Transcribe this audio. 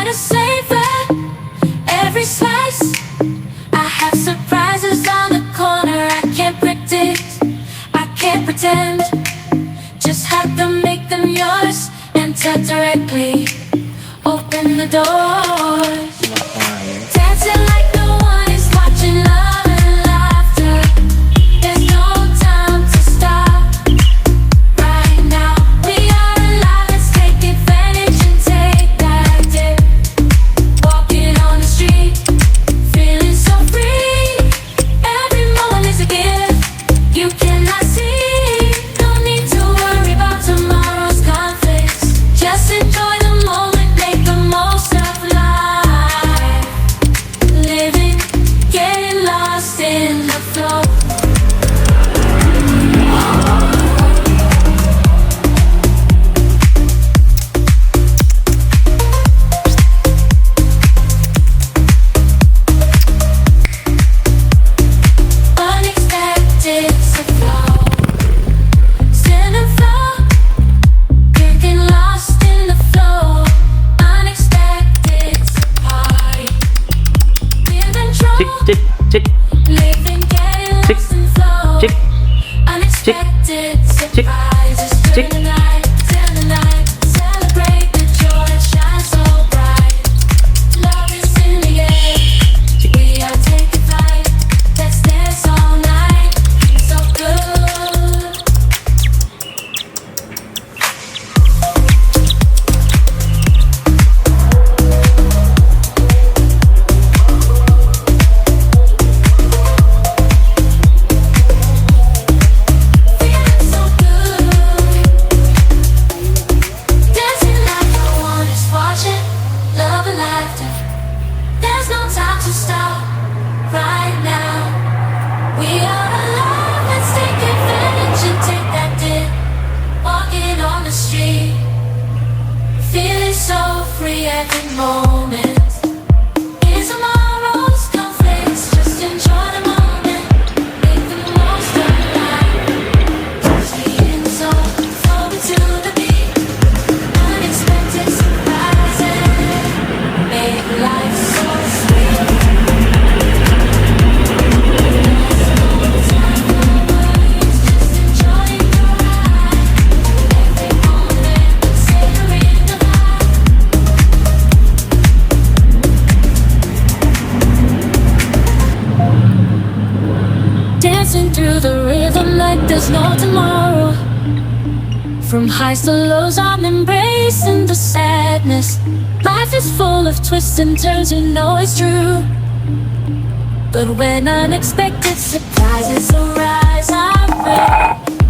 to savor every slice. I have surprises on the corner I can't predict, I can't pretend. Just have to make them yours. Enter directly, open the doors. Dancing like no one is watching, love and laughter. There's no time to stop. Right now, we are alive, let's take advantage and take that dip. Walking on the street, feeling so free. Every moment is a gift you cannot see. No need to worry about tomorrow's conflicts. Just enjoy the moment, make the most of life. Living, getting lost in the flow. Unexpected to flow. Stand and flow. Getting lost in the flow. Unexpected to party. Feel control. Tick, tick, Living, getting lost in flow. Unexpected surprises tick. through the night. Till the night. Celebrate the joy that shines so bright. Love is in the air. We are taking flight. Let's dance all night. Feels so good. Feeling so good. Dancing like no one is watching. Love and laughter. There's no time to stop. Right now, we are alive. Let's take advantage and take that dip. Walking on the street, feeling so free every moment. In tomorrow's conflicts, just enjoy the moment. Make the most of life. Stay in the zone, flowing to the beat. Unexpected surprises make life so sweet. There's no time for worries, just enjoying the ride. Every moment, savoring the vibe. Dancing through the rhythm like there's no tomorrow. From highs to lows, I'm embracing the sadness. Life is full of twists and turns, you know it's true. But when unexpected surprises arise, I'm ready.